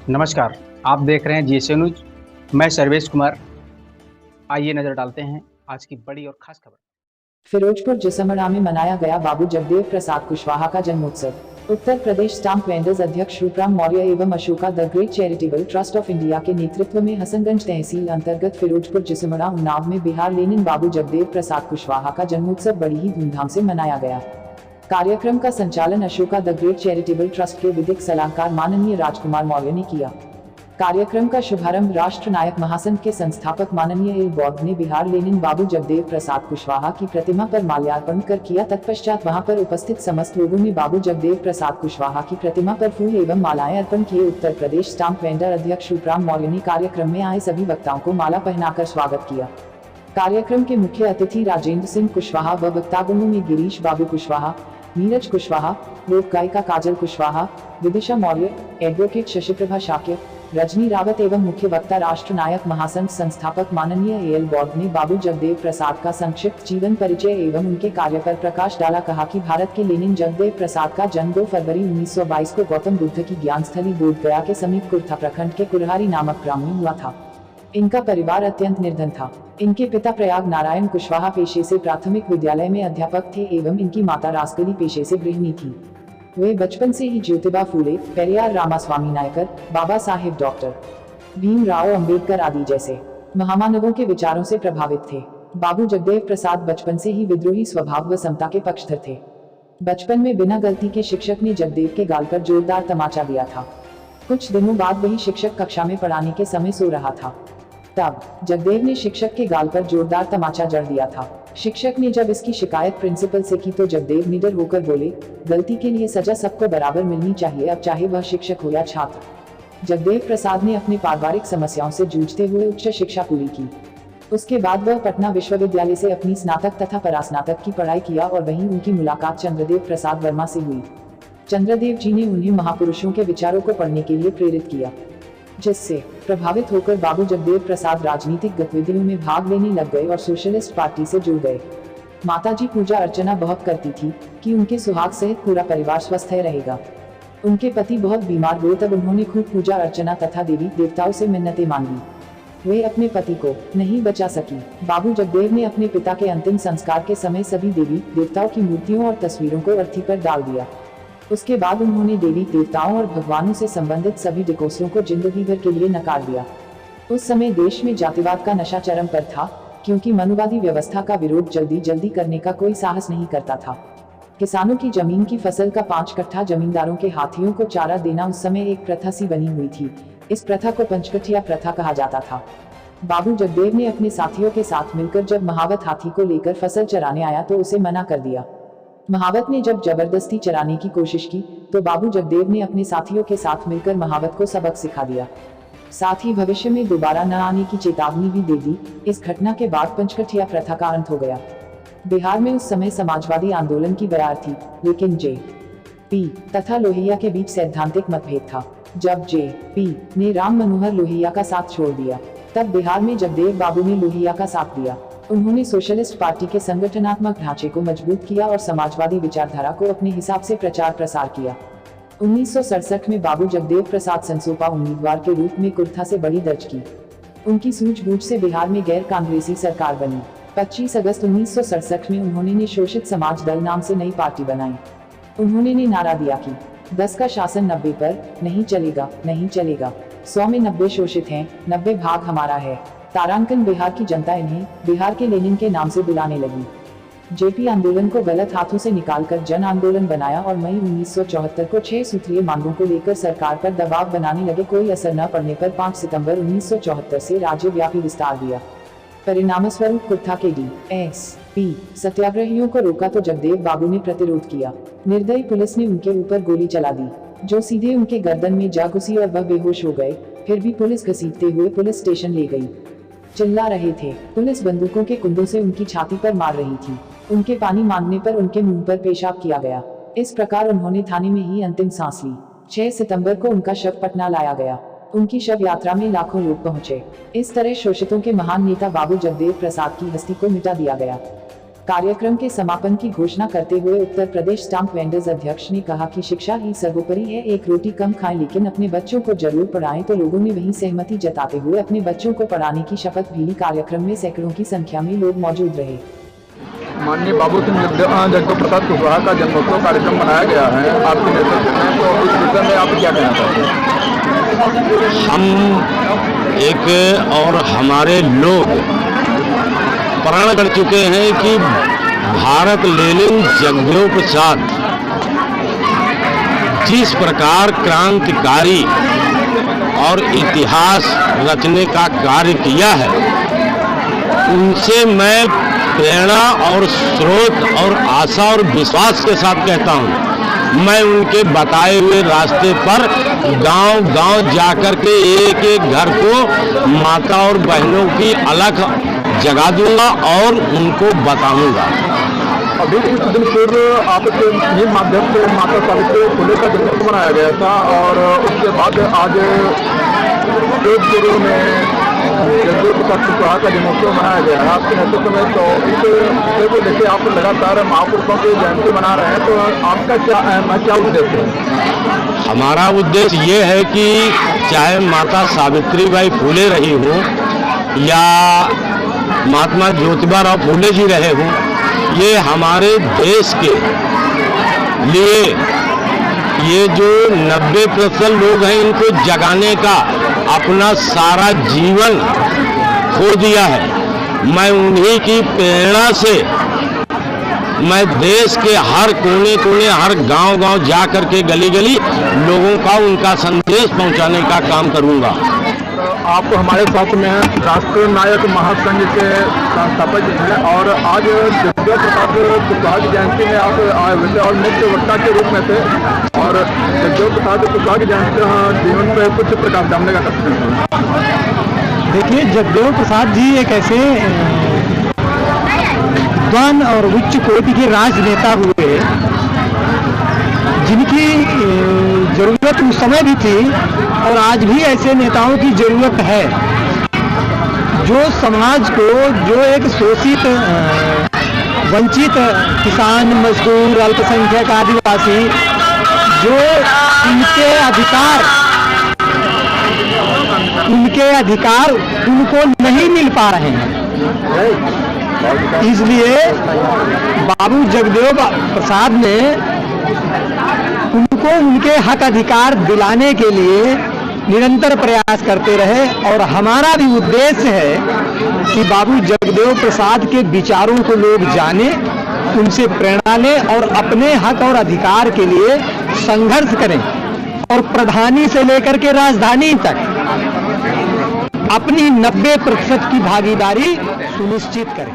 नमस्कार। आप देख रहे हैं जीएसए न्यूज। मैं सर्वेश कुमार। आइए नजर डालते हैं आज की बड़ी और खास खबर। फिरोजपुर जिसमड़ा में मनाया गया बाबू जगदेव प्रसाद कुशवाहा का जन्मोत्सव। उत्तर प्रदेश स्टाम्प वेंडर्स अध्यक्ष रूपराम मौर्य एवं Ashoka the great charitable trust of India के नेतृत्व में हसनगंज तहसील अंतर्गत फिरोजपुर जिसमड़ा उन्नाव में बिहार लेनिन बाबू जगदेव प्रसाद कुशवाहा का जन्मोत्सव बड़ी ही धूमधाम से मनाया गया। कार्यक्रम का संचालन Ashoka the great charitable trust के विधिक सलाहकार माननीय राजकुमार मौर्य ने किया। कार्यक्रम का शुभारंभ राष्ट्र नायक महासंघ के संस्थापक माननीय एल बौद्ध ने बिहार लेनिन बाबू जगदेव प्रसाद कुशवाहा की प्रतिमा पर माल्यार्पण कर किया। तत्पश्चात वहां पर उपस्थित समस्त लोगों ने बाबू जगदेव प्रसाद कुशवाहा की प्रतिमा पर फूल एवं मालाएं अर्पण किए। उत्तर प्रदेश स्टाम्प वेंडर अध्यक्ष रूपराम मौर्य ने कार्यक्रम में आए सभी वक्ताओं को माला पहनाकर स्वागत किया। कार्यक्रम के मुख्य अतिथि राजेंद्र सिंह कुशवाहा व वक्तागणों में गिरीश बाबू कुशवाहा, नीरज कुशवाहा, लोक गायिका काजल कुशवाहा, विदिशा मौर्य, एडवोकेट शशिप्रभा शाक्य, रजनी रावत एवं मुख्य वक्ता राष्ट्र नायक महासंघ संस्थापक माननीय एल बौद्ध ने बाबू जगदेव प्रसाद का संक्षिप्त जीवन परिचय एवं उनके कार्य पर प्रकाश डाला। कहा कि भारत के लेनिन जगदेव प्रसाद का जन्म 2 फरवरी 1922 को गौतम बुद्ध की ज्ञान स्थली बोध गया के समीप कुर्था प्रखंड के कुरहारी नामक ग्राम में हुआ था। इनका परिवार अत्यंत निर्धन था। इनके पिता प्रयाग नारायण कुशवाहा पेशे से प्राथमिक विद्यालय में अध्यापक थे एवं इनकी माता रासकली पेशे से गृहिणी थी। वे बचपन से ही ज्योतिबा फूले, पेरियार रामास्वामी नायकर, बाबा साहेब डॉक्टर भीमराव अंबेडकर आदि जैसे महामानवों के विचारों से प्रभावित थे। बाबू जगदेव प्रसाद बचपन से ही विद्रोही स्वभाव व समता के पक्षधर थे। बचपन में बिना गलती के शिक्षक ने जगदेव के गाल पर जोरदार तमाचा दिया था। कुछ दिनों बाद वही शिक्षक कक्षा में पढ़ाने के समय सो रहा था। तब जगदेव ने शिक्षक के गाल पर जोरदार तमाचा जड़ दिया था। शिक्षक ने जब इसकी शिकायत प्रिंसिपल से की तो जगदेव निडर होकर बोले, गलती के लिए सजा सबको बराबर मिलनी चाहिए, अब चाहे वह शिक्षक हो या छात्र। जगदेव प्रसाद ने अपनी पारिवारिक समस्याओं से जूझते हुए उच्च शिक्षा पूरी की। उसके बाद वह पटना विश्वविद्यालय से अपनी स्नातक तथा परास्नातक की पढ़ाई किया और वहीं उनकी मुलाकात चंद्रदेव प्रसाद वर्मा से हुई। चंद्रदेव जी ने उन्हें महापुरुषों के विचारों को पढ़ने के लिए प्रेरित किया, जिससे प्रभावित होकर बाबू जगदेव प्रसाद राजनीतिक गतिविधियों में भाग लेने लग गए और सोशलिस्ट पार्टी से जुड़ गए। माताजी पूजा अर्चना बहुत करती थी कि उनके सुहाग सहित पूरा परिवार स्वस्थ रहेगा। उनके पति बहुत बीमार हुए तब उन्होंने खूब पूजा अर्चना तथा देवी देवताओं से मिन्नतें मांगी। वे अपने पति को नहीं बचा सकी। बाबू जगदेव ने अपने पिता के अंतिम संस्कार के समय सभी देवी देवताओं की मूर्तियों और तस्वीरों को अर्थी पर डाल दिया। उसके बाद उन्होंने देवी देवताओं और भगवानों से संबंधित सभी डिकोसरों को जिंदगी भर के लिए नकार दिया। उस समय देश में जातिवाद का नशा चरम पर था, क्योंकि मनुवादी व्यवस्था का विरोध जल्दी जल्दी करने का कोई साहस नहीं करता था। किसानों की जमीन की फसल का 5 कट्ठा जमींदारों के हाथियों को चारा देना उस समय एक प्रथा सी बनी हुई थी। इस प्रथा को पंचकठिया प्रथा कहा जाता था। बाबू जगदेव ने अपने साथियों के साथ मिलकर जब महावत हाथी को लेकर फसल चराने आया तो उसे मना कर दिया। महावत ने जब जबरदस्ती चराने की कोशिश की तो बाबू जगदेव ने अपने साथियों के साथ मिलकर महावत को सबक सिखा दिया। साथ ही भविष्य में दोबारा न आने की चेतावनी भी दे दी। इस घटना के बाद पंचकठिया प्रथा का अंत हो गया। बिहार में उस समय समाजवादी आंदोलन की बयार थी, लेकिन जे.पी. तथा लोहिया के बीच सैद्धांतिक मतभेद था। जब जे.पी. ने राम मनोहर लोहिया का साथ छोड़ दिया, तब बिहार में जगदेव बाबू ने लोहिया का साथ दिया। उन्होंने सोशलिस्ट पार्टी के संगठनात्मक ढांचे को मजबूत किया और समाजवादी विचारधारा को अपने हिसाब से प्रचार प्रसार किया। 1967 में बाबू जगदेव प्रसाद संसोपा उम्मीदवार के रूप में कुर्था से बढ़ी दर्ज की। उनकी सूझबूझ से बिहार में गैर कांग्रेसी सरकार बनी। 25 अगस्त 1967 में उन्होंने ने शोषित समाज दल नाम से नई पार्टी बनाई। उन्होंने ने नारा दिया कि 10 का शासन 90 पर नहीं चलेगा, नहीं चलेगा। 100 में 90 शोषित हैं, 90 भाग हमारा है। तारांकन बिहार की जनता इन्हें बिहार के लेनिन के नाम से बुलाने लगी। जेपी आंदोलन को गलत हाथों से निकालकर जन आंदोलन बनाया और मई 1974 को 6 सूत्रीय मांगों को लेकर सरकार पर दबाव बनाने लगे। कोई असर न पड़ने पर 5 सितंबर 1974 से राज्यव्यापी विस्तार दिया। परिणामस्वरूप कुर्था के डी.एस.पी. सत्याग्रहियों को रोका तो जगदेव बाबू ने प्रतिरोध किया। निर्दयी पुलिस ने उनके ऊपर गोली चला दी, जो सीधे उनके गर्दन में जा घुसी और वह बेहोश हो गए। फिर भी पुलिस घसीटते हुए पुलिस स्टेशन ले गई। चिल्ला रहे थे। पुलिस बंदूकों के कुंदों से उनकी छाती पर मार रही थी। उनके पानी मांगने पर उनके मुंह पर पेशाब किया गया। इस प्रकार उन्होंने थाने में ही अंतिम सांस ली। 6 सितंबर को उनका शव पटना लाया गया। उनकी शव यात्रा में लाखों लोग पहुंचे। इस तरह शोषितों के महान नेता बाबू जगदेव प्रसाद की हस्ती को मिटा दिया गया। कार्यक्रम के समापन की घोषणा करते हुए उत्तर प्रदेश स्टाम्प वेंडर्स अध्यक्ष ने कहा कि शिक्षा ही सर्वोपरि है, एक रोटी कम खाएं लेकिन अपने बच्चों को जरूर पढ़ाएं। तो लोगों ने वहीं सहमति जताते हुए अपने बच्चों को पढ़ाने की शपथ भी ली। कार्यक्रम में सैकड़ों की संख्या में लोग मौजूद रहे। माननीय बाबू जगदेव प्रसाद कुशवाहा का जन्मोत्सव कार्यक्रम बनाया गया है आपके नेतृत्व में, तो इस विषय में आप क्या कहना चाहते हैं? हम एक और हमारे लोग प्रण कर चुके हैं कि भारत लेनिन जगदेव प्रसाद जिस प्रकार क्रांतिकारी और इतिहास रचने का कार्य किया है, उनसे मैं प्रेरणा और स्रोत और आशा और विश्वास के साथ कहता हूँ, मैं उनके बताए हुए रास्ते पर गांव-गांव जाकर के एक एक घर को माता और बहनों की अलख जगा दूंगा और उनको बताऊंगा। अभी कुछ दिन पूर्व आपके माध्यम से माता सावित्री फुले का जन्मोत्सव मनाया गया था और उसके बाद आज जोधपुर में जगदेव प्रसाद कुशवाहा का जन्मोत्सव मनाया गया है आपके नेतृत्व में। तो इस विषय को लेकर आप लगातार महापुरुषों की जयंती मना रहे हैं, तो आपका क्या उद्देश्य है? हमारा उद्देश्य ये है कि चाहे माता सावित्रीबाई फुले रही हो या महात्मा ज्योतिबा फुले जी रहे हों, ये हमारे देश के लिए ये जो 90% लोग हैं, इनको जगाने का अपना सारा जीवन खो दिया है। मैं उन्हीं की प्रेरणा से मैं देश के हर कोने कोने, हर गांव-गांव जा कर के गली-गली लोगों का उनका संदेश पहुंचाने का काम करूंगा। आप हमारे साथ में राष्ट्रीय नायक महासंघ के संस्थापक हैं और आज जगदेव प्रसाद कुशवाहा की जयंती में आप आए हुए थे और मुख्य वक्ता के रूप में थे, और जगदेव प्रसाद कुशवाहा की जयंती जीवन पर कुछ प्रकाश डालने का करते हैं। देखिए, जगदेव प्रसाद जी एक ऐसे विद्वान और उच्च कोटि के राजनेता हुए जिनकी जरूरत उस समय भी थी और आज भी ऐसे नेताओं की जरूरत है जो समाज को, जो एक शोषित वंचित किसान, मजदूर, अल्पसंख्यक, आदिवासी, जो उनके अधिकार उनको नहीं मिल पा रहे हैं। इसलिए बाबू जगदेव प्रसाद ने उनको उनके हक अधिकार दिलाने के लिए निरंतर प्रयास करते रहे, और हमारा भी उद्देश्य है कि बाबू जगदेव प्रसाद के विचारों को लोग जाने, उनसे प्रेरणा लें और अपने हक और अधिकार के लिए संघर्ष करें और प्रधानी से लेकर के राजधानी तक अपनी 90% की भागीदारी सुनिश्चित करें।